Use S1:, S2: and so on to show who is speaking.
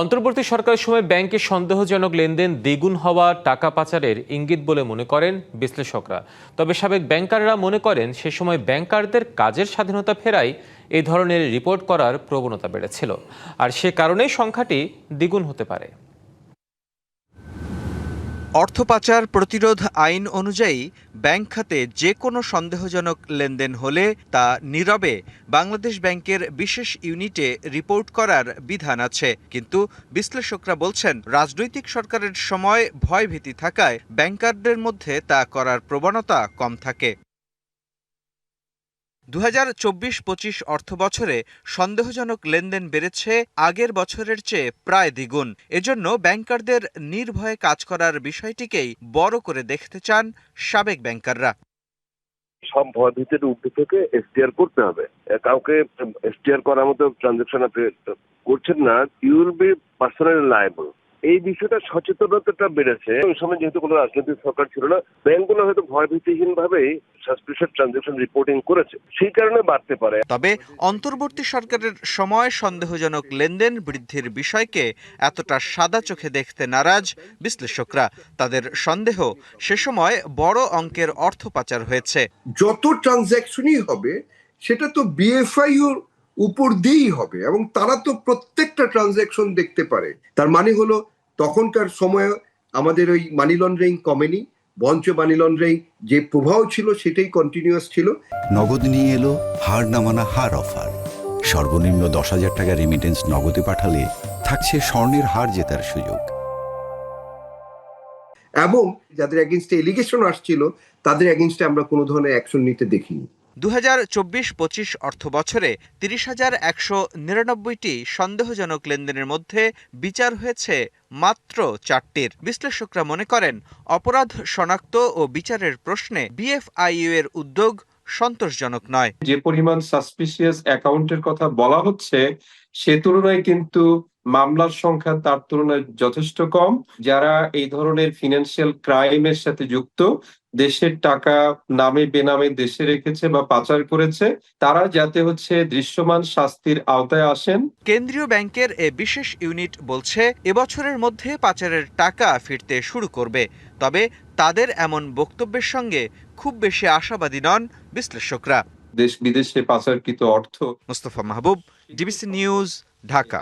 S1: অন্তর্বর্তী সরকারের সময় ব্যাংকে সন্দেহজনক লেনদেন দ্বিগুণ হওয়া টাকা পাচারের ইঙ্গিত বলে মনে করেন বিশ্লেষকরা। তবে সাবেক ব্যাংকাররা মনে করেন সে সময় ব্যাংকারদের কাজের স্বাধীনতা ফেরায় এই ধরনের রিপোর্ট করার প্রবণতা বেড়েছিল, আর সে কারণেই সংখ্যাটি দ্বিগুণ হতে পারে।
S2: অর্থ পাচার প্রতিরোধ আইন অনুযায়ী ব্যাংক খাতে যে কোনো সন্দেহজনক লেনদেন হলে তা নীরবে বাংলাদেশ ব্যাংকের বিশেষ ইউনিটে রিপোর্ট করার বিধান আছে। কিন্তু বিশ্লেষকরা বলছেন, রাজনৈতিক সরকারের সময় ভয়ভীতি থাকায় ব্যাংকারদের মধ্যে তা করার প্রবণতা কম থাকে। 2024-25 অর্থবছরে সন্দেহজনক লেনদেন বেড়েছে আগের বছরের চেয়ে প্রায় দ্বিগুণ। এজন্য ব্যাংকারদের নির্ভয়ে কাজ করার বিষয়টিকেই বড় করে দেখতে চান সাবেক ব্যাংকাররা।
S3: সব ভয়ভীতির ঊর্ধ্বে থেকে এসটিআর করতে হবে। কাউকে এসটিআর করার মতো ট্রানজাকশন আপনি করছেন না, you will be personally liable. এই বিষয়টা সচেতনতাটা বেড়েছে। ওই সময় যেহেতু কোনো রাজনৈতিক সরকার ছিল না, ব্যাংকগুলো হয়তো ভয়ভীতিহীন ভাবেই সাসপিশিয়াস ট্রানজাকশন রিপোর্টিং করেছে, সেই কারণে বাড়তে পারে।
S2: তবে অন্তর্বর্তী সরকারের সময় সন্দেহজনক লেনদেন বৃদ্ধির বিষয়কে এতটা সাদা চোখে দেখতে নারাজ বিশ্লেষকরা। তাদের সন্দেহ, সে সময় বড় অঙ্কের অর্থ পাচার হয়েছে।
S4: যত ট্রানজ্যাকশনই হবে সেটা তো বিএফআইউর উপর দিয়েই হবে, এবং তারা তো প্রত্যেকটা ট্রানজ্যাকশন দেখতে পারে। তার মানে হলো তখনকার সময়ে আমাদের ওই মানি লন্ডারিং কমেনি, বঞ্চ মানি লন্ডারিং যে প্রভাব ছিল সেটাই কন্টিনিউয়াস ছিল।
S5: নগদ নিয়ে এলো হার না মানা হার অফার। সর্বনিম্ন 10,000 টাকা রেমিটেন্স নগদে পাঠালে থাকছে স্বর্ণের হার জেতার সুযোগ।
S4: এবং যাদের এগেইনস্টে এলিগেশন আসছিল তাদের এগেইনস্টে আমরা কোনো ধরনের অ্যাকশন নিতে দেখিনি।
S2: 2024-25 অর্থ বছরে 30,199টি সন্দেহজনক লেনদেনের মধ্যে বিচার হয়েছে মাত্র 4টির। বিশ্লেষকরা মনে করেন, অপরাধ শনাক্ত ও বিচারের প্রশ্নে বিএফআইইউ এর উদ্যোগ সন্তোষজনক নয়।
S6: যে পরিমাণ সাসপিশিয়াস অ্যাকাউন্টের কথা বলা হচ্ছে, সে তুলনায় কিন্তু মামলার সংখ্যা তার তুলনায় যথেষ্ট কম। যারা এই ধরনের ফিনান্সিয়াল ক্রাইমের সাথে যুক্ত, দেশের টাকা নামে বেনামে দেশে রেখেছে বা পাচার করেছে, তারা যাতে দৃশ্যমান শাস্তির আওতায় আসেন।
S2: কেন্দ্রীয় ব্যাংকের এ বিশেষ ইউনিট বলছে, এবছরের মধ্যে পাচারের টাকা ফিরতে শুরু করবে। তবে তাদের এমন বক্তব্যের সঙ্গে খুব বেশি আশাবাদী নন বিশ্লেষকরা।
S6: দেশ বিদেশে পাচারকৃত অর্থ।
S2: মোস্তফা মাহবুব, ডিবিসি নিউজ, ঢাকা।